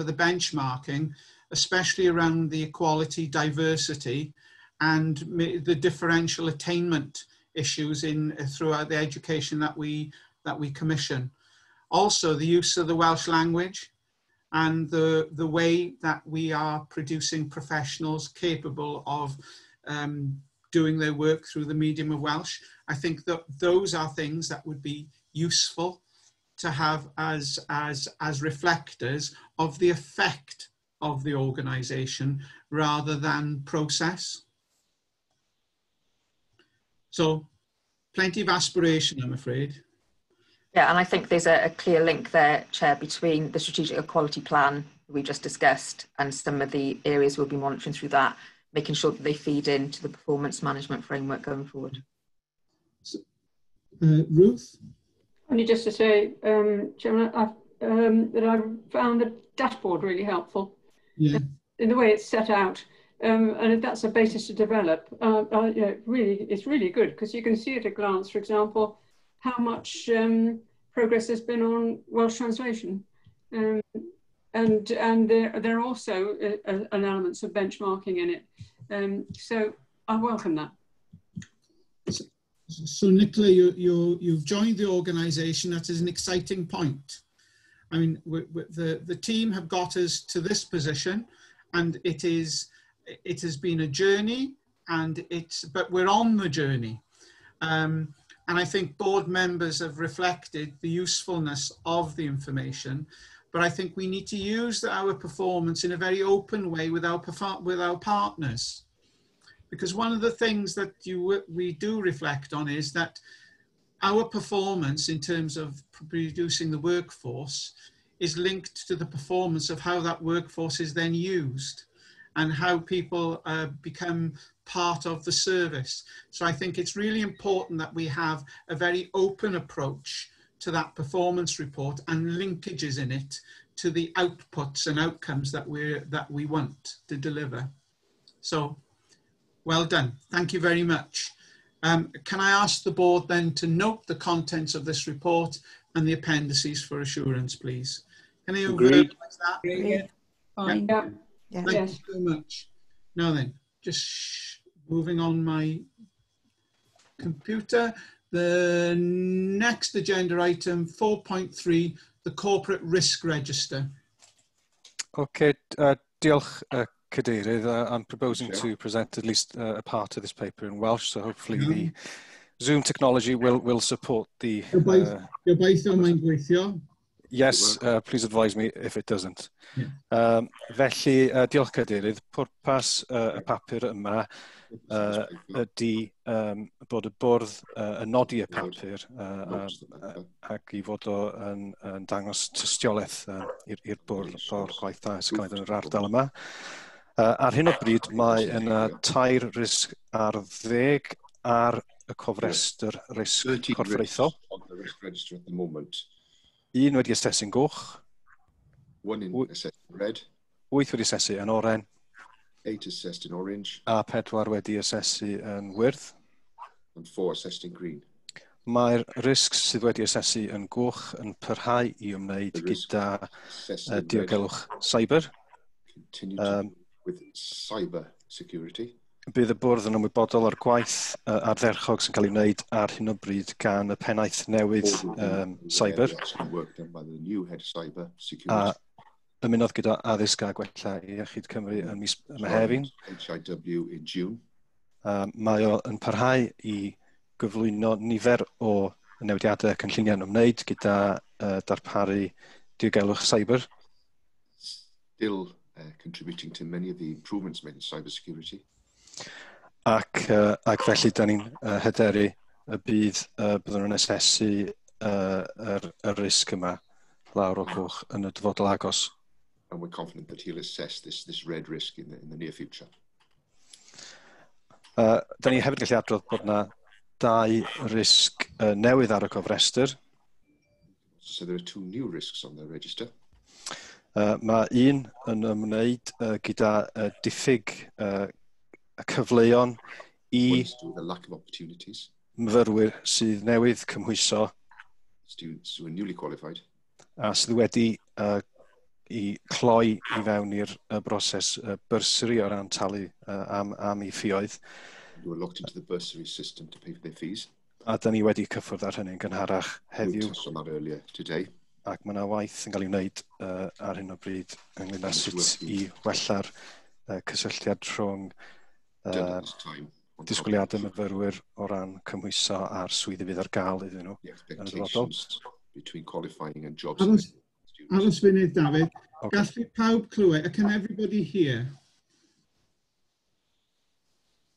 of the benchmarking, especially around the equality, diversity, and the differential attainment issues throughout the education that we commission. Also, the use of the Welsh language and the way that we are producing professionals capable of doing their work through the medium of Welsh. I think that those are things that would be useful to have as reflectors of the effect of the organisation rather than process. So plenty of aspiration, I'm afraid. Yeah, and I think there's a clear link there, Chair, between the strategic equality plan we just discussed and some of the areas we'll be monitoring through that, making sure that they feed into the performance management framework going forward. So, Ruth? Only just to say, Chairman, that I found the dashboard really helpful. Yeah. In the way it's set out. And if that's a basis to develop, yeah, it's really good, because you can see at a glance, for example, how much progress there's been on Welsh translation. And there are also elements of benchmarking in it. So I welcome that. So Nicola, you've joined the organisation. That is an exciting point. I mean, the team have got us to this position, and it has been a journey, but we're on the journey. And I think board members have reflected the usefulness of the information, but I think we need to use our performance in a very open way with our partners. Because one of the things that we do reflect on is that our performance in terms of producing the workforce is linked to the performance of how that workforce is then used and how people become part of the service. So I think it's really important that we have a very open approach to that performance report and linkages in it to the outputs and outcomes that we want to deliver. So well done. Thank you very much. Can I ask the board then to note the contents of this report and the appendices for assurance, please? Can you verbalize that? Agreed. Fine. Yeah. Yeah. Thank you so much. Now then, just moving on my computer. The next agenda item, 4.3, the corporate risk register. Okay, diolch, Cadeirydd. I'm proposing to present at least a part of this paper in Welsh, so hopefully the Zoom technology will support the... Gobeithio mae'n gweithio. Yes, please advise me if it doesn't. Yeah. Felly, diolch Cadeirydd, pwrpas y papur yma ydy bod y bwrdd yn nodi y papur ac i fod o'n dangos tystiolaeth i'r bwrdd o'r gwaith da sy'n cael yn yr ardal yma. Ar hyn o bryd mae yna 2 risg ar 10 ar y cofrestr risg corfforaethol. Un wedi asesu'n goch. 1 in assessing red. 8 wedi asesu yn oren. 8 assessed in orange. A 4 wedi asesu yn wyrdd. And 4 assessed in green. Mae'r risgs sydd wedi asesu yn goch yn parhau I ymwneud gyda diogelwch cyber. With cyber security. Bydd y bwrdd yn ymwybodol o'r gwaith ardderchog sy'n cael ei wneud ar hyn o bryd gan y pennaeth newydd cyber. A ymunodd gyda addysg a gwella Iechyd Cymru yn mis Mehefin. HEIW in June. Mae o yn parhau I gyflwyno nifer o newidiadau cynllunio yn ymwneud gyda darparu diogelwch cyber. Still contributing to many of the improvements made in cybersecurity. Ac felly, da ni'n hyderu y bydd byddwn yn asesu y risg yma lawr o goch yn y dyfodol agos. And we're confident that he'll assess this red risk in the near future. Da ni hefyd gallu adrodd bod yna 2 risg newydd ar y cofrestr. So there are 2 new risks on the register. Mae un yn ymwneud gyda diffyg y cyfleon I the lack of opportunities. myfyrwyr sydd newydd cymhwyso Students who are newly qualified. A sydd wedi I cloi I fewn i'r broses bursary o ran talu am I ffïoedd. Who are locked into the bursary system to pay for their fees. A da ni wedi cyffwrdd ar hynny'n gynharach heddiw. We touched on that earlier today. Ac mae yna waith yn cael ei wneud ar hyn o bryd ynglyn â sut I wella'r cysylltiad rhwng disgwyliadau myfyrwyr o ran cymhwyso a'r swyddi fydd ar gael iddyn nhw yn y dyfodol. Between qualifying and jobs. Aros funud, David. Gallu pawb clywed? Can everybody hear?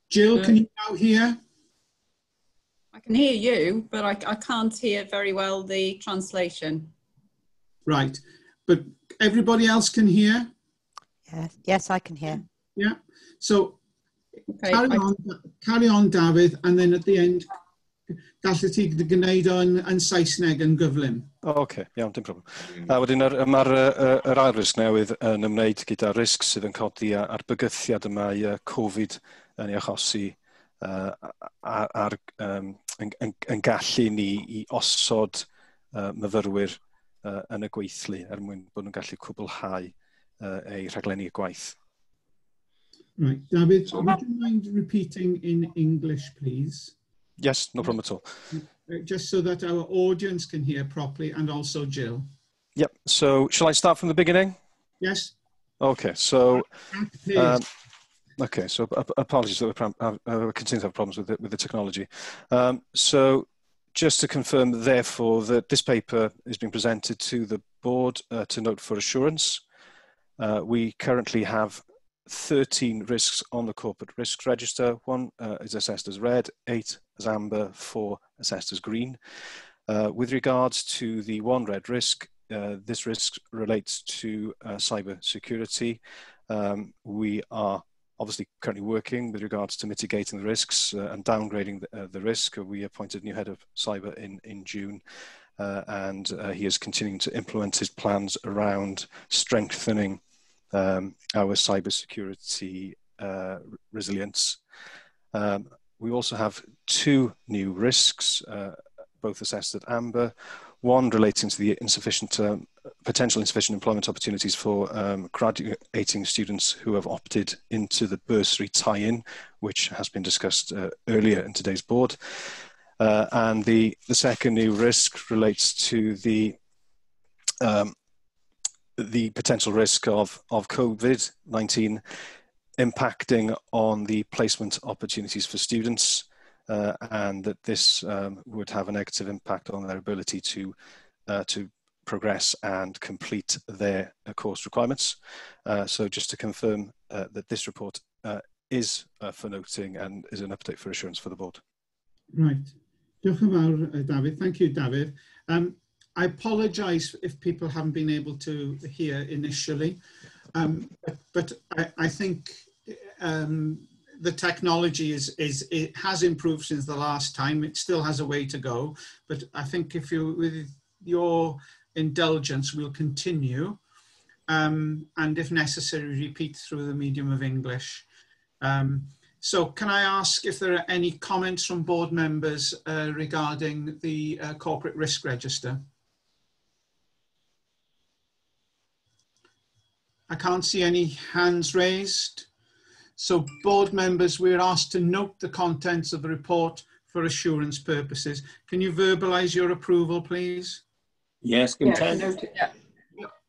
Jill, can you now hear? I can hear you, but I can't hear very well the translation. Right, but everybody else can hear? Yes, I can hear. Yeah, so okay, carry on, David, and then at the end, gallu ti gwneud o'n Saesneg yn gyflym. OK, iawn, dim problem. A wedyn mae'r ail risg newydd yn ymwneud gyda risg sydd yn codi ar bygythiad yma I Covid yn ei achosi yn gallu ni I osod myfyrwyr yn y gweithlu mwyn bod nhw'n gallu cwblhau eu rhaglenni gwaith. Right, David, would you mind repeating in English, please? Yes, no problem at all. Just so that our audience can hear properly and also Jill. Yep, so shall I start from the beginning? Yes. Okay, so apologies that we continue to have problems with the technology. So just to confirm, therefore, that this paper is being presented to the board to note for assurance. We currently have 13 risks on the corporate risks register. 1 is assessed as red, 8 as amber, 4 assessed as green. With regards to the 1 red risk, this risk relates to cyber security. We are obviously currently working with regards to mitigating the risks and downgrading the risk. We appointed a new head of cyber in June, and he is continuing to implement his plans around strengthening our cybersecurity resilience. We also have 2 new risks, both assessed at amber. 1 relating to the potential insufficient employment opportunities for graduating students who have opted into the bursary tie-in, which has been discussed earlier in today's board. And the second new risk relates to the potential risk of COVID-19 impacting on the placement opportunities for students, and that this would have a negative impact on their ability to progress and complete their course requirements. So just to confirm that this report is for noting and is an update for assurance for the board. Right. Diolch yn fawr, David. Thank you, David. I apologise if people haven't been able to hear initially, but I think the technology it has improved since the last time. It still has a way to go, but I think with your indulgence, we'll continue. and if necessary, repeat through the medium of English. So can I ask if there are any comments from board members regarding the corporate risk register? I can't see any hands raised. So board members, we're asked to note the contents of the report for assurance purposes. Can you verbalise your approval, please? Yes, content. Yeah.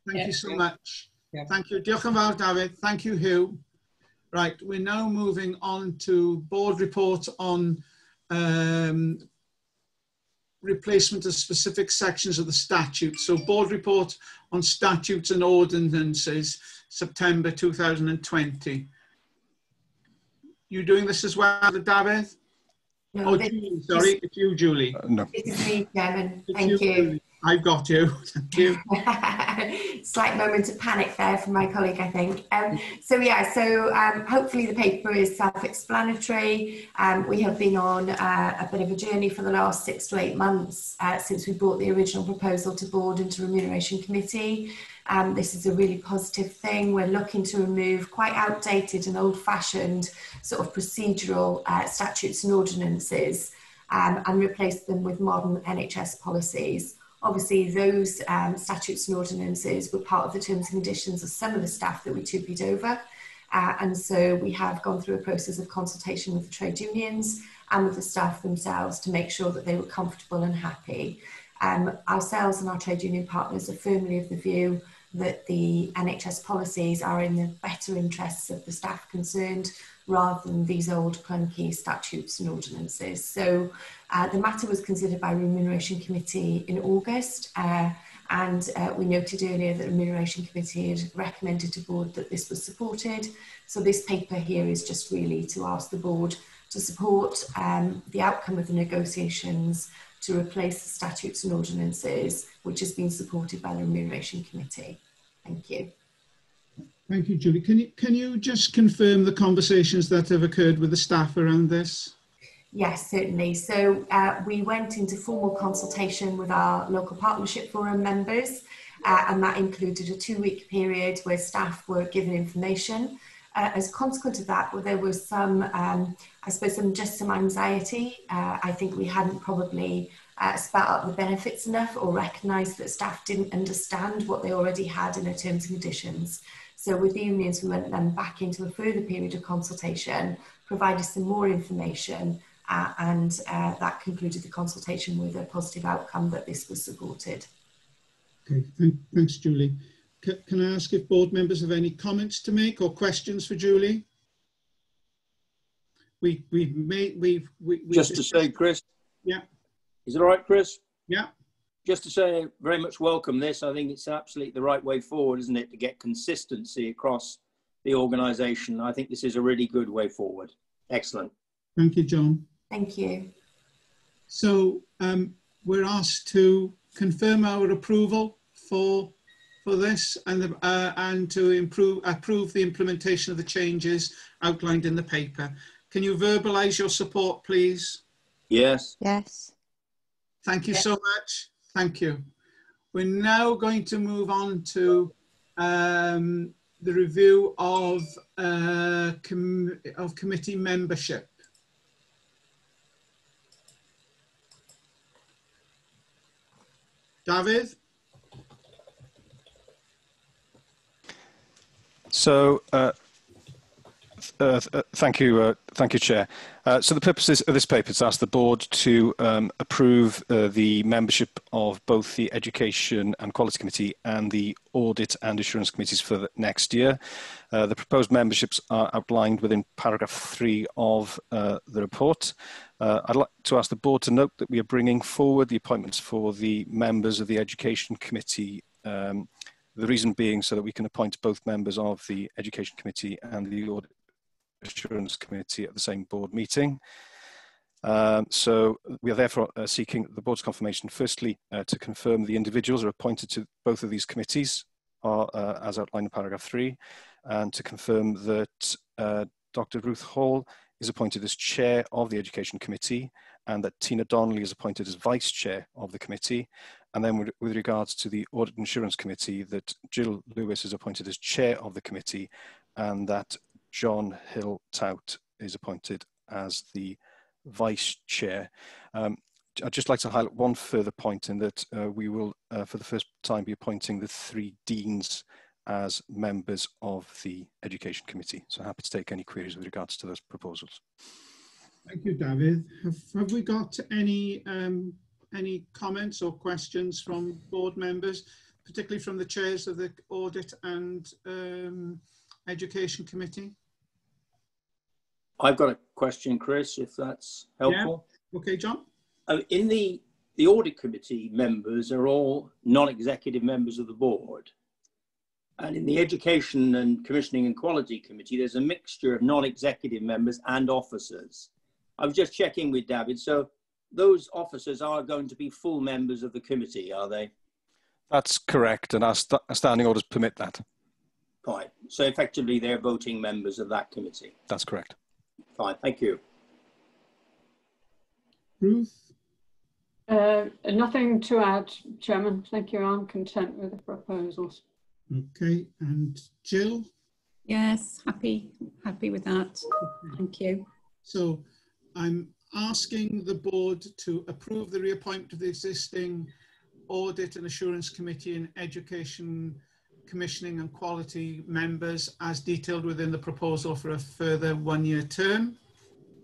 Thank you so much. Thank you. Diolch yn fawr, David. Thank you, Hugh. Right, we're now moving on to board report on replacement of specific sections of the statute. So board report on statutes and ordinances, September 2020. You doing this as well, David? No, oh, Julie, sorry, it's you, Julie. No. This is me, Chairman. Thank you. Julie. I've got you. Thank you. Slight moment of panic there from my colleague, I think. Hopefully the paper is self-explanatory. We have been on a bit of a journey for the last 6 to 8 months since we brought the original proposal to board and to Remuneration Committee. This is a really positive thing. We're looking to remove quite outdated and old-fashioned sort of procedural statutes and ordinances and replace them with modern NHS policies. Obviously, those statutes and ordinances were part of the terms and conditions of some of the staff that we tupied over. And so we have gone through a process of consultation with the trade unions and with the staff themselves to make sure that they were comfortable and happy. Ourselves and our trade union partners are firmly of the view that the NHS policies are in the better interests of the staff concerned rather than these old clunky statutes and ordinances. So the matter was considered by Remuneration Committee in August and we noted earlier that the Remuneration Committee had recommended to board that this was supported. So this paper here is just really to ask the board to support the outcome of the negotiations to replace the statutes and ordinances, which has been supported by the Remuneration Committee. Thank you. Thank you, Julie. Can you just confirm the conversations that have occurred with the staff around this? Yes, certainly. So we went into formal consultation with our local partnership forum members, and that included a 2-week period where staff were given information. As a consequence of that, well, there was some, I suppose, some anxiety. I think we hadn't probably spat out the benefits enough or recognised that staff didn't understand what they already had in their terms and conditions. So with the unions, we went then back into a further period of consultation, provided some more information, and that concluded the consultation with a positive outcome that this was supported. Okay, thanks, Julie. Can I ask if board members have any comments to make or questions for Julie? Just to say, Chris. Yeah. Is it all right, Chris? Yeah. Just to say, very much welcome this. I think it's absolutely the right way forward, isn't it, to get consistency across the organisation. I think this is a really good way forward. Excellent. Thank you, John. Thank you. So we're asked to confirm our approval for this and to approve the implementation of the changes outlined in the paper. Can you verbalise your support, please? Yes. Yes. Thank you so much. Thank you. We're now going to move on to the review of committee membership. David? So, thank you, Chair. So the purposes of this paper is to ask the board to approve the membership of both the Education and Quality Committee and the Audit and Assurance Committees for the next year. The proposed memberships are outlined within paragraph 3 of the report. I'd like to ask the board to note that we are bringing forward the appointments for the members of the Education Committee. The reason being so that we can appoint both members of the Education Committee and the Audit Assurance Committee at the same board meeting. So we are therefore seeking the board's confirmation, firstly, to confirm the individuals are appointed to both of these committees, as outlined in paragraph 3, and to confirm that Dr. Ruth Hall is appointed as chair of the Education Committee and that Tina Donnelly is appointed as vice chair of the committee, And then with regards to the Audit and Assurance Committee, that Jill Lewis is appointed as chair of the committee, and that John Hill-Tout is appointed as the vice chair. I'd just like to highlight one further point in that we will, for the first time, be appointing the 3 deans as members of the Education Committee. So happy to take any queries with regards to those proposals. Thank you, David. Have we got any comments or questions from board members, particularly from the chairs of the Audit and Education Committee? I've got a question, Chris, if that's helpful. Yeah. Okay, John. In the Audit Committee, members are all non-executive members of the board. And in the Education and Commissioning and Quality Committee, there's a mixture of non-executive members and officers. I was just checking with David. So those officers are going to be full members of the committee, are they? That's correct, and our standing orders permit that. Fine. So effectively, they're voting members of that committee. That's correct. Fine. Thank you. Ruth? Nothing to add, Chairman. Thank you. I'm content with the proposals. Okay, and Jill? Yes, happy with that. Thank you. So I'm asking the board to approve the reappointment of the existing Audit and Assurance Committee and Education, Commissioning and Quality members as detailed within the proposal for a further 1-year term.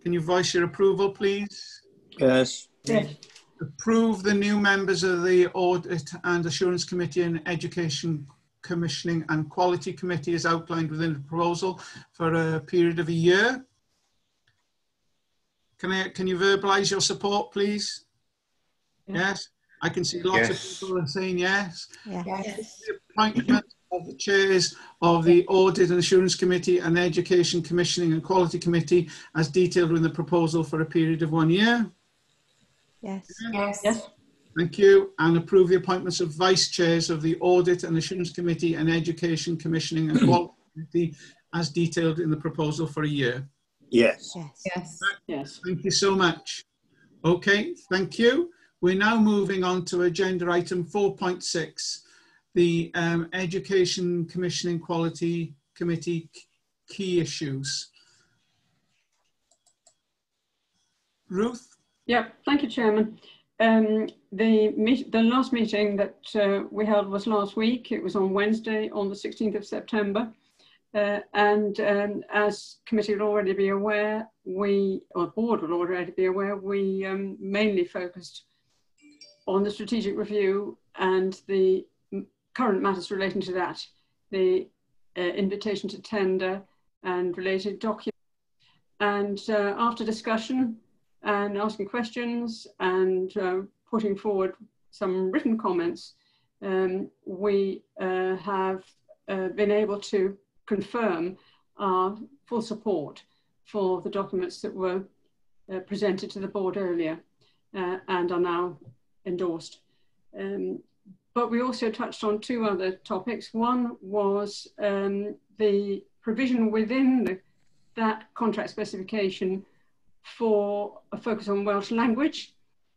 Can you voice your approval, please? Yes. Yes. Approve the new members of the Audit and Assurance Committee and Education, Commissioning and Quality Committee as outlined within the proposal for a period of 1 year. Can you verbalise your support, please? Yes. I can see lots of people are saying yes. Yes. The appointment of the chairs of the Audit and Assurance Committee and Education, Commissioning and Quality Committee as detailed in the proposal for a period of 1 year. Yes. Yes. Yes. Thank you. And approve the appointments of vice chairs of the Audit and Assurance Committee and Education, Commissioning and Quality Committee as detailed in the proposal for 1 year. Yes. Yes. Yes. Yes. Thank you so much. Okay, thank you. We're now moving on to agenda item 4.6, the Education, Commissioning, Quality Committee key issues. Ruth? Yeah, thank you, Chairman. The last meeting that we held was last week. It was on Wednesday, on the 16th of September. As committee would already be aware, or board would already be aware, we mainly focused on the strategic review and the current matters relating to that, the invitation to tender and related documents. And after discussion and asking questions and putting forward some written comments, we have been able to confirm our full support for the documents that were presented to the board earlier and are now endorsed. But we also touched on 2 other topics. One was the provision within that contract specification for a focus on Welsh language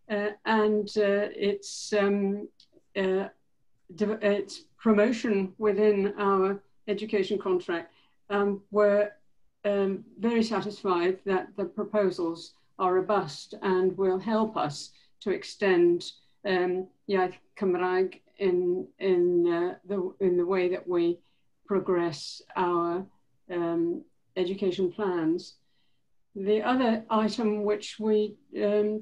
and its promotion within our education contract. We're very satisfied that the proposals are robust and will help us to extend Iaith Cymraeg in the way that we progress our education plans. The other item which we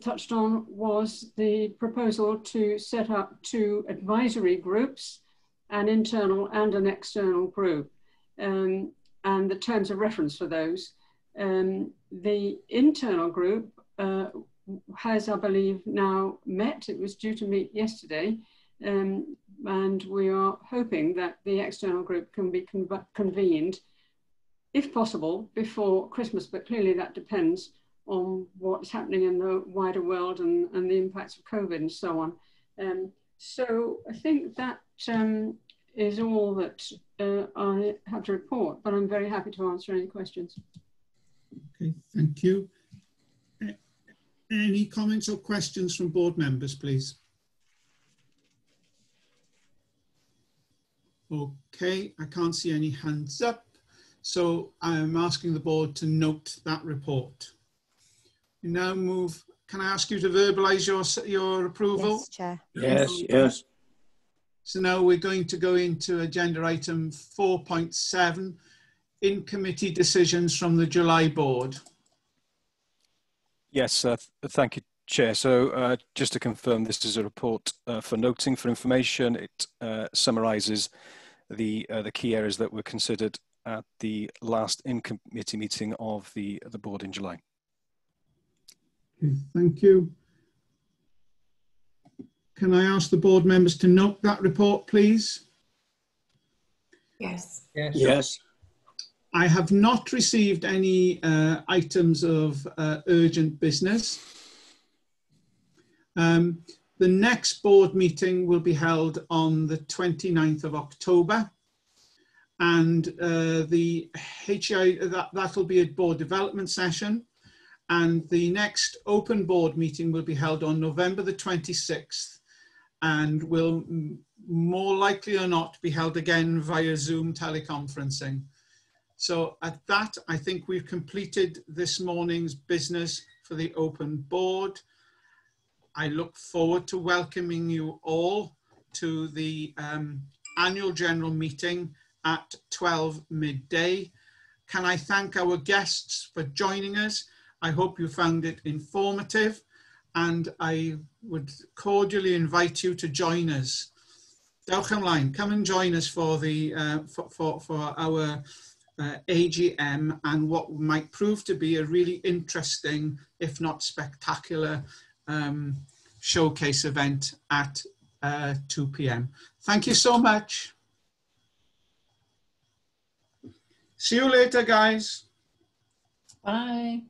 touched on was the proposal to set up 2 advisory groups, an internal and an external group, and the terms of reference for those. The internal group has, I believe, now met. It was due to meet yesterday, and we are hoping that the external group can be convened, if possible, before Christmas, but clearly that depends on what's happening in the wider world and the impacts of COVID and so on. So I think that is all that I have to report, but I'm very happy to answer any questions. Okay, thank you. Any comments or questions from board members, please? Okay, I can't see any hands up, so I'm asking the board to note that report. We now move, can I ask you to verbalise your approval? Yes, Chair. Yes, yes. So now we're going to go into agenda item 4.7, in committee decisions from the July board. Yes, thank you, Chair. So just to confirm, this is a report for noting for information. It summarises the key areas that were considered at the last in-committee meeting of the board in July. Okay, thank you. Can I ask the board members to note that report, please? Yes. Yes. Yes. I have not received any items of urgent business. The next board meeting will be held on the 29th of October, and the HEIW, that'll be a board development session, and the next open board meeting will be held on November the 26th, and will more likely or not be held again via Zoom teleconferencing. So at that, I think we've completed this morning's business for the open board. I look forward to welcoming you all to the annual general meeting at 12 midday. Can I thank our guests for joining us? I hope you found it informative, and I would cordially invite you to join us. Dewch ymlaen, come and join us for the for our AGM and what might prove to be a really interesting, if not spectacular, showcase event at 2 p.m. Thank you so much. See you later, guys. Bye.